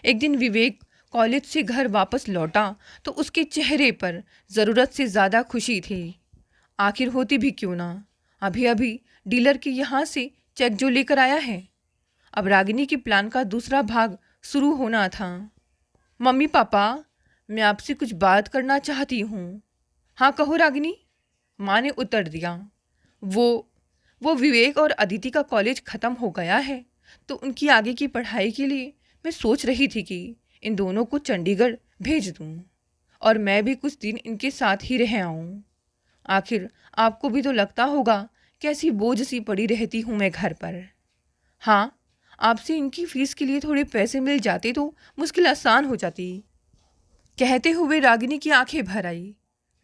B: एक दिन विवेक कॉलेज से घर वापस लौटा तो उसके चेहरे पर ज़रूरत से ज़्यादा खुशी थी। आखिर होती भी क्यों ना, अभी अभी डीलर के यहाँ से चेक जो लेकर आया है। अब रागिनी के प्लान का दूसरा भाग शुरू होना था। मम्मी पापा, मैं आपसे कुछ बात करना चाहती हूँ। हाँ कहो रागिनी, माँ ने उत्तर दिया। वो विवेक और अदिति का कॉलेज ख़त्म हो गया है, तो उनकी आगे की पढ़ाई के लिए मैं सोच रही थी कि इन दोनों को चंडीगढ़ भेज दूँ और मैं भी कुछ दिन इनके साथ ही रह आऊँ। आखिर आपको भी तो लगता होगा कैसी बोझ सी पड़ी रहती हूँ मैं घर पर। हाँ, आपसे इनकी फीस के लिए थोड़े पैसे मिल जाते तो मुश्किल आसान हो जाती। कहते हुए रागिनी की आंखें भर आई।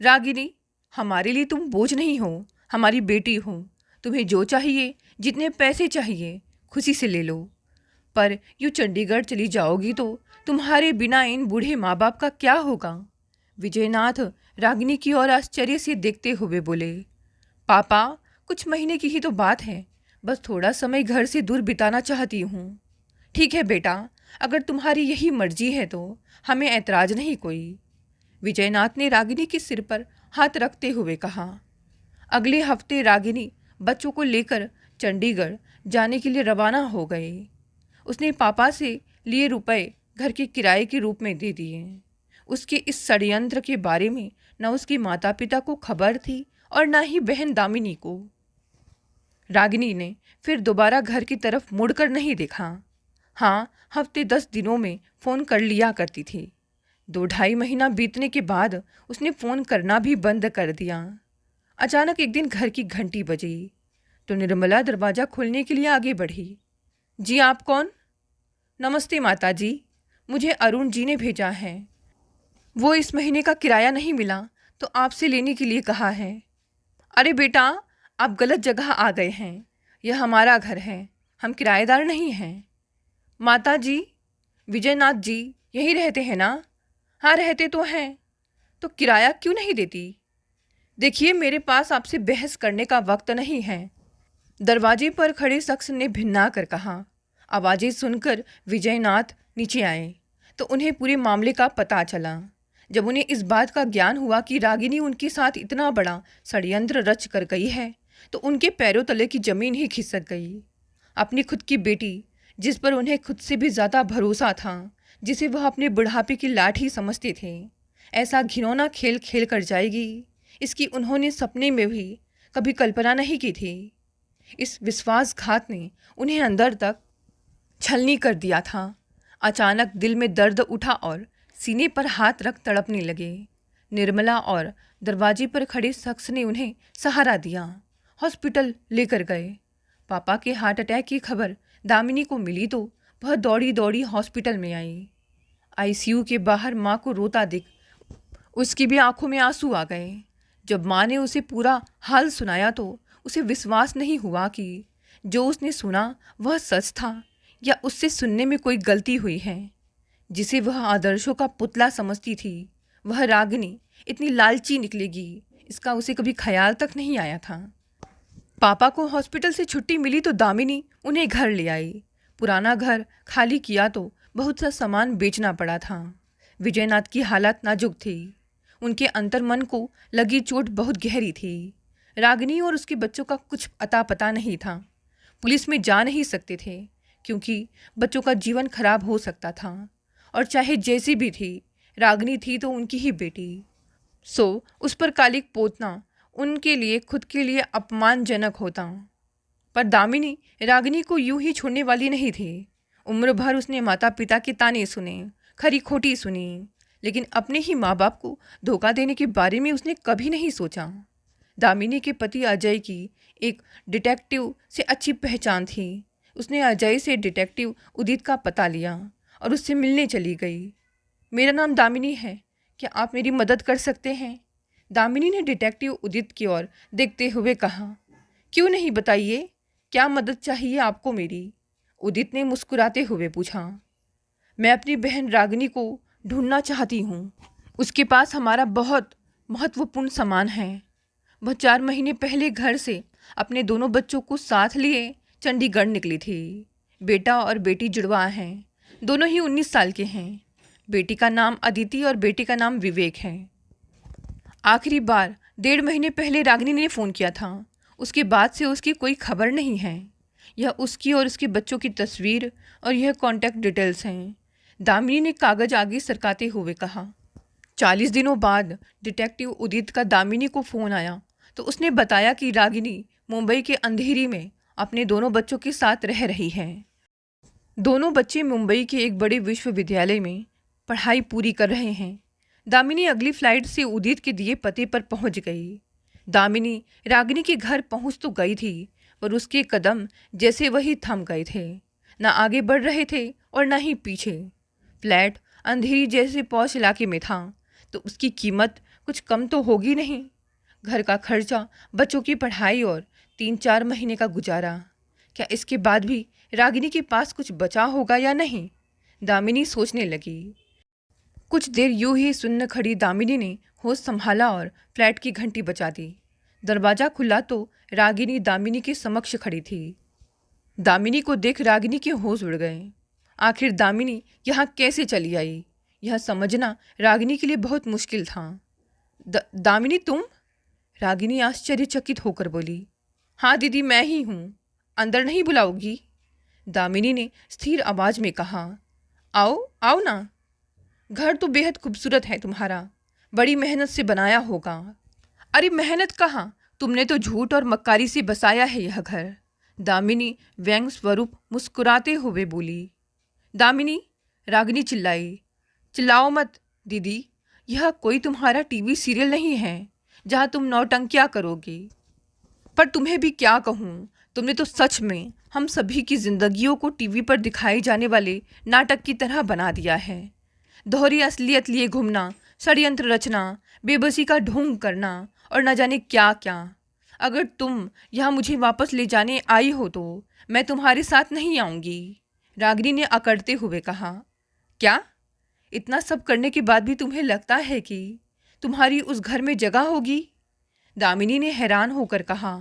B: रागिनी, हमारे लिए तुम बोझ नहीं हो, हमारी बेटी हो। तुम्हें जो चाहिए, जितने पैसे चाहिए, खुशी से ले लो। पर यूँ चंडीगढ़ चली जाओगी तो तुम्हारे बिना इन बूढ़े माँ बाप का क्या होगा? विजयनाथ रागिनी की ओर आश्चर्य से देखते हुए बोले। पापा, कुछ महीने की ही तो बात है, बस थोड़ा समय घर से दूर बिताना चाहती हूँ। ठीक है बेटा, अगर तुम्हारी यही मर्जी है तो हमें ऐतराज नहीं कोई, विजयनाथ ने रागिनी के सिर पर हाथ रखते हुए कहा। अगले हफ्ते रागिनी बच्चों को लेकर चंडीगढ़ जाने के लिए रवाना हो गए। उसने पापा से लिए रुपए घर के किराए के रूप में दे दिए। उसके इस षड्यंत्र के बारे में न उसके माता पिता को खबर थी और न ही बहन दामिनी को। रागिनी ने फिर दोबारा घर की तरफ मुड़कर नहीं देखा। हाँ, हफ्ते 10 दिनों में फ़ोन कर लिया करती थी। 2-2.5 महीना बीतने के बाद उसने फ़ोन करना भी बंद कर दिया। अचानक एक दिन घर की घंटी बजी तो निर्मला दरवाज़ा खोलने के लिए आगे बढ़ी। जी आप कौन? नमस्ते माता जी, मुझे अरुण जी ने भेजा है। वो इस महीने का किराया नहीं मिला तो आपसे लेने के लिए कहा है। अरे बेटा, आप गलत जगह आ गए हैं, यह हमारा घर है, हम किराएदार नहीं हैं। माता जी, विजयनाथ जी यहीं रहते हैं ना? हाँ रहते तो हैं, तो किराया क्यों नहीं देती? देखिए, मेरे पास आपसे बहस करने का वक्त नहीं है, दरवाजे पर खड़े शख्स ने भिन्ना कर कहा। आवाज़ें सुनकर विजयनाथ नीचे आए तो उन्हें पूरे मामले का पता चला। जब उन्हें इस बात का ज्ञान हुआ कि रागिनी उनके साथ इतना बड़ा षड्यंत्र रच कर गई है तो उनके पैरों तले की ज़मीन ही खिसक गई। अपनी खुद की बेटी, जिस पर उन्हें खुद से भी ज़्यादा भरोसा था, जिसे वह अपने बुढ़ापे की लाठी समझते थे, ऐसा घिनौना खेल खेल कर जाएगी, इसकी उन्होंने सपने में भी कभी कल्पना नहीं की थी। इस विश्वासघात ने उन्हें अंदर तक छलनी कर दिया था। अचानक दिल में दर्द उठा और सीने पर हाथ रख तड़पने लगे। निर्मला और दरवाजे पर खड़े शख्स ने उन्हें सहारा दिया, हॉस्पिटल लेकर गए। पापा के हार्ट अटैक की खबर दामिनी को मिली तो वह दौड़ी दौड़ी हॉस्पिटल में आई। आईसीयू के बाहर माँ को रोता देख उसकी भी आंखों में आंसू आ गए। जब माँ ने उसे पूरा हाल सुनाया तो उसे विश्वास नहीं हुआ कि जो उसने सुना वह सच था या उससे सुनने में कोई गलती हुई है। जिसे वह आदर्शों का पुतला समझती थी, वह रागिनी इतनी लालची निकलेगी, इसका उसे कभी ख्याल तक नहीं आया था। पापा को हॉस्पिटल से छुट्टी मिली तो दामिनी उन्हें घर ले आई। पुराना घर खाली किया तो बहुत सा सामान बेचना पड़ा था। विजयनाथ की हालत नाजुक थी। उनके अंतर्मन को लगी चोट बहुत गहरी थी। रागिनी और उसके बच्चों का कुछ अता पता नहीं था। पुलिस में जा नहीं सकते थे क्योंकि बच्चों का जीवन खराब हो सकता था, और चाहे जैसी भी थी, रागिनी थी तो उनकी ही बेटी। सो उस पर कालिक पोतना उनके लिए खुद के लिए अपमानजनक होता। पर दामिनी रागिनी को यूं ही छोड़ने वाली नहीं थी। उम्र भर उसने माता पिता के ताने सुने, खरी खोटी सुनी, लेकिन अपने ही माँ बाप को धोखा देने के बारे में उसने कभी नहीं सोचा। दामिनी के पति अजय की एक डिटेक्टिव से अच्छी पहचान थी। उसने अजय से डिटेक्टिव उदित का पता लिया और उससे मिलने चली गई। मेरा नाम दामिनी है, क्या आप मेरी मदद कर सकते हैं? दामिनी ने डिटेक्टिव उदित की ओर देखते हुए कहा। क्यों नहीं, बताइए, क्या मदद चाहिए आपको मेरी? उदित ने मुस्कुराते हुए पूछा। मैं अपनी बहन रागिनी को ढूंढना चाहती हूँ। उसके पास हमारा बहुत महत्वपूर्ण सामान है। वह 4 महीने पहले घर से अपने दोनों बच्चों को साथ लिए चंडीगढ़ निकली थी। बेटा और बेटी जुड़वा हैं, दोनों ही 19 साल के हैं। बेटी का नाम अदिति और बेटे का नाम विवेक है। आखिरी बार 1.5 महीने पहले रागिनी ने फ़ोन किया था। उसके बाद से उसकी कोई खबर नहीं है। यह उसकी और उसके बच्चों की तस्वीर और यह कॉन्टैक्ट डिटेल्स हैं। दामिनी ने कागज़ आगे सरकाते हुए कहा। 40 दिनों बाद डिटेक्टिव उदित का दामिनी को फ़ोन आया तो उसने बताया कि रागिनी मुंबई के अंधेरी में अपने दोनों बच्चों के साथ रह रही है। दोनों बच्चे मुंबई के एक बड़े विश्वविद्यालय में पढ़ाई पूरी कर रहे हैं। दामिनी अगली फ्लाइट से उदित के दिए पते पर पहुंच गई। दामिनी रागिनी के घर पहुंच तो गई थी, पर उसके कदम जैसे वही थम गए थे। न आगे बढ़ रहे थे और न ही पीछे। फ्लैट अंधेरी जैसे पौष इलाके में था तो उसकी कीमत कुछ कम तो होगी नहीं। घर का खर्चा, बच्चों की पढ़ाई और 3-4 महीने का गुजारा, क्या इसके बाद भी रागिनी के पास कुछ बचा होगा या नहीं? दामिनी सोचने लगी। कुछ देर यूं ही सुन्न खड़ी दामिनी ने होश संभाला और फ्लैट की घंटी बजा दी। दरवाज़ा खुला तो रागिनी दामिनी के समक्ष खड़ी थी। दामिनी को देख रागिनी के होश उड़ गए। आखिर दामिनी यहाँ कैसे चली आई, यह समझना रागिनी के लिए बहुत मुश्किल था। दामिनी तुम? रागिनी आश्चर्यचकित होकर बोली। हाँ दीदी, मैं ही हूँ। अंदर नहीं बुलाओगी? दामिनी ने स्थिर आवाज़ में कहा। आओ आओ ना। घर तो बेहद खूबसूरत है तुम्हारा, बड़ी मेहनत से बनाया होगा। अरे मेहनत कहाँ, तुमने तो झूठ और मक्कारी से बसाया है यह घर। दामिनी व्यंग स्वरूप मुस्कुराते हुए बोली। दामिनी, रागिनी चिल्लाई। चिल्लाओ मत दीदी, यह कोई तुम्हारा टीवी सीरियल नहीं है जहाँ तुम नौटंकियाँ करोगी। पर तुम्हें भी क्या कहूँ, तुमने तो सच में हम सभी की जिंदगियों को टीवी पर दिखाए जाने वाले नाटक की तरह बना दिया है। दोहरी असलियत लिए घूमना, षड्यंत्र रचना, बेबसी का ढोंग करना और न जाने क्या क्या। अगर तुम यहाँ मुझे वापस ले जाने आई हो तो मैं तुम्हारे साथ नहीं आऊँगी, रागिनी ने अकड़ते हुए कहा। क्या? इतना सब करने के बाद भी तुम्हें लगता है कि तुम्हारी उस घर में जगह होगी? दामिनी ने हैरान होकर कहा।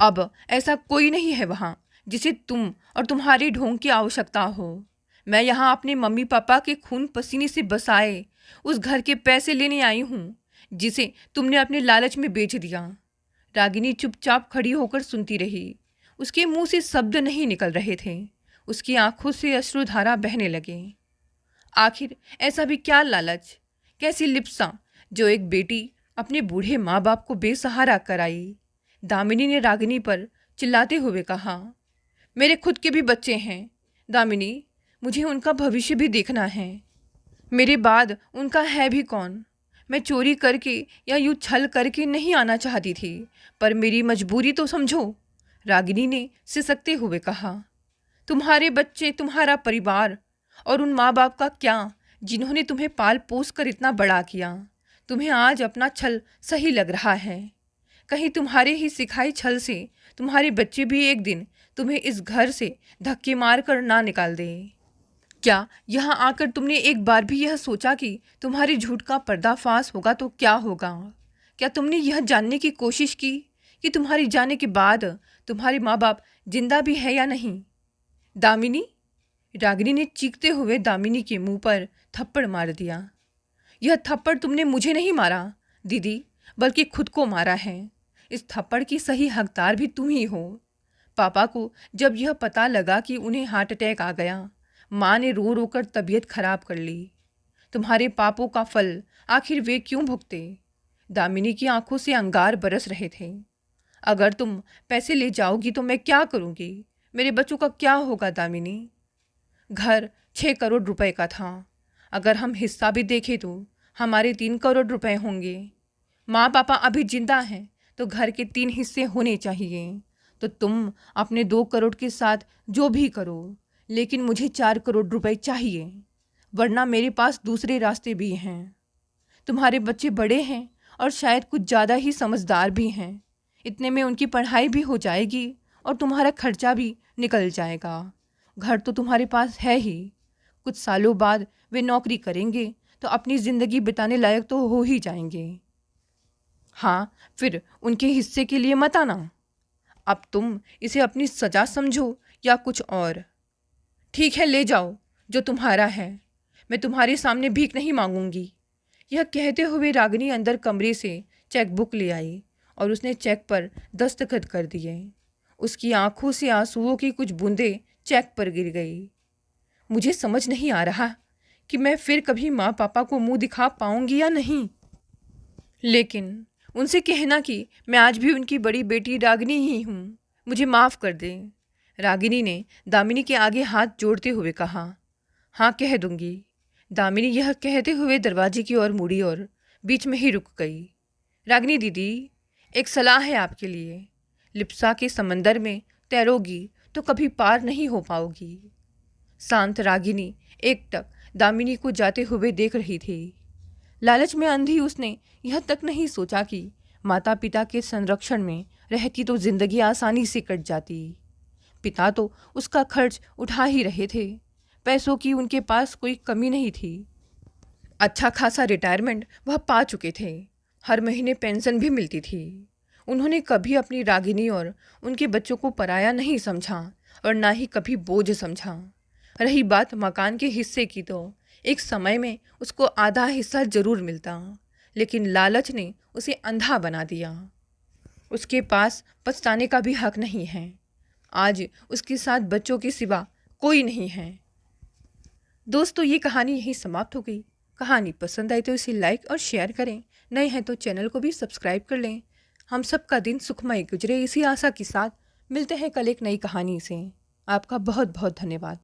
B: अब ऐसा कोई नहीं है वहाँ जिसे तुम और तुम्हारे ढोंग की आवश्यकता हो। मैं यहाँ अपने मम्मी पापा के खून पसीने से बसाए उस घर के पैसे लेने आई हूँ जिसे तुमने अपने लालच में बेच दिया। रागिनी चुपचाप खड़ी होकर सुनती रही। उसके मुंह से शब्द नहीं निकल रहे थे। उसकी आंखों से अश्रुधारा बहने लगे। आखिर ऐसा भी क्या लालच, कैसी लिप्सा जो एक बेटी अपने बूढ़े माँ बाप को बेसहारा कराई। दामिनी ने रागिनी पर चिल्लाते हुए कहा, मेरे खुद के भी बच्चे हैं दामिनी, मुझे उनका भविष्य भी देखना है। मेरे बाद उनका है भी कौन? मैं चोरी करके या यूँ छल करके नहीं आना चाहती थी, पर मेरी मजबूरी तो समझो, रागिनी ने सिसकते हुए कहा। तुम्हारे बच्चे, तुम्हारा परिवार और उन माँ बाप का क्या जिन्होंने तुम्हें पाल पोस कर इतना बड़ा किया। तुम्हें आज अपना छल सही लग रहा है। कहीं तुम्हारे ही सिखाई छल से तुम्हारे बच्चे भी एक दिन तुम्हें इस घर से धक्के मार कर ना निकाल दे। क्या यहाँ आकर तुमने एक बार भी यह सोचा कि तुम्हारे झूठ का पर्दाफाश होगा तो क्या होगा? क्या तुमने यह जानने की कोशिश की कि तुम्हारे जाने के बाद तुम्हारे माँ बाप जिंदा भी है या नहीं? दामिनी, रागिनी ने चीखते हुए दामिनी के मुंह पर थप्पड़ मार दिया। यह थप्पड़ तुमने मुझे नहीं मारा दीदी, बल्कि खुद को मारा है। इस थप्पड़ की सही हकदार भी तुम ही हो। पापा को जब यह पता लगा कि उन्हें हार्ट अटैक आ गया, माँ ने रो रो कर तबीयत खराब कर ली। तुम्हारे पापों का फल आखिर वे क्यों भुगते? दामिनी की आंखों से अंगार बरस रहे थे। अगर तुम पैसे ले जाओगी तो मैं क्या करूँगी? मेरे बच्चों का क्या होगा दामिनी? घर 6 करोड़ रुपए का था। अगर हम हिस्सा भी देखें तो हमारे 3 करोड़ रुपए होंगे। माँ पापा अभी जिंदा हैं तो घर के 3 हिस्से होने चाहिए। तो तुम अपने 2 करोड़ के साथ जो भी करो, लेकिन मुझे 4 करोड़ रुपए चाहिए, वरना मेरे पास दूसरे रास्ते भी हैं। तुम्हारे बच्चे बड़े हैं और शायद कुछ ज़्यादा ही समझदार भी हैं। इतने में उनकी पढ़ाई भी हो जाएगी और तुम्हारा खर्चा भी निकल जाएगा। घर तो तुम्हारे पास है ही। कुछ सालों बाद वे नौकरी करेंगे तो अपनी ज़िंदगी बिताने लायक तो हो ही जाएंगे। हाँ, फिर उनके हिस्से के लिए मत आना। अब तुम इसे अपनी सजा समझो या कुछ और। ठीक है, ले जाओ जो तुम्हारा है। मैं तुम्हारे सामने भीख नहीं मांगूंगी। यह कहते हुए रागिनी अंदर कमरे से चेक बुक ले आई और उसने चेक पर दस्तखत कर दिए। उसकी आंखों से आंसुओं की कुछ बूंदें चेक पर गिर गई। मुझे समझ नहीं आ रहा कि मैं फिर कभी माँ पापा को मुंह दिखा पाऊंगी या नहीं, लेकिन उनसे कहना कि मैं आज भी उनकी बड़ी बेटी रागिनी ही हूँ, मुझे माफ़ कर दें। रागिनी ने दामिनी के आगे हाथ जोड़ते हुए कहा। हाँ, कह दूंगी। दामिनी यह कहते हुए दरवाजे की ओर मुड़ी और बीच में ही रुक गई। रागिनी दीदी, एक सलाह है आपके लिए। लिप्सा के समंदर में तैरोगी तो कभी पार नहीं हो पाओगी। शांत रागिनी एकटक दामिनी को जाते हुए देख रही थी। लालच में अंधी उसने यह तक नहीं सोचा कि माता पिता के संरक्षण में रहती तो जिंदगी आसानी से कट जाती। पिता तो उसका खर्च उठा ही रहे थे। पैसों की उनके पास कोई कमी नहीं थी। अच्छा खासा रिटायरमेंट वह पा चुके थे। हर महीने पेंशन भी मिलती थी। उन्होंने कभी अपनी रागिनी और उनके बच्चों को पराया नहीं समझा और ना ही कभी बोझ समझा। रही बात मकान के हिस्से की, तो एक समय में उसको आधा हिस्सा जरूर मिलता, लेकिन लालच ने उसे अंधा बना दिया। उसके पास पछताने का भी हक नहीं है। आज उसके साथ बच्चों के सिवा कोई नहीं है। दोस्तों, ये कहानी यहीं समाप्त हो गई। कहानी पसंद आई तो इसे लाइक और शेयर करें। नए हैं तो चैनल को भी सब्सक्राइब कर लें। हम सबका दिन सुखमय गुजरे इसी आशा के साथ मिलते हैं कल एक नई कहानी से। आपका बहुत बहुत धन्यवाद।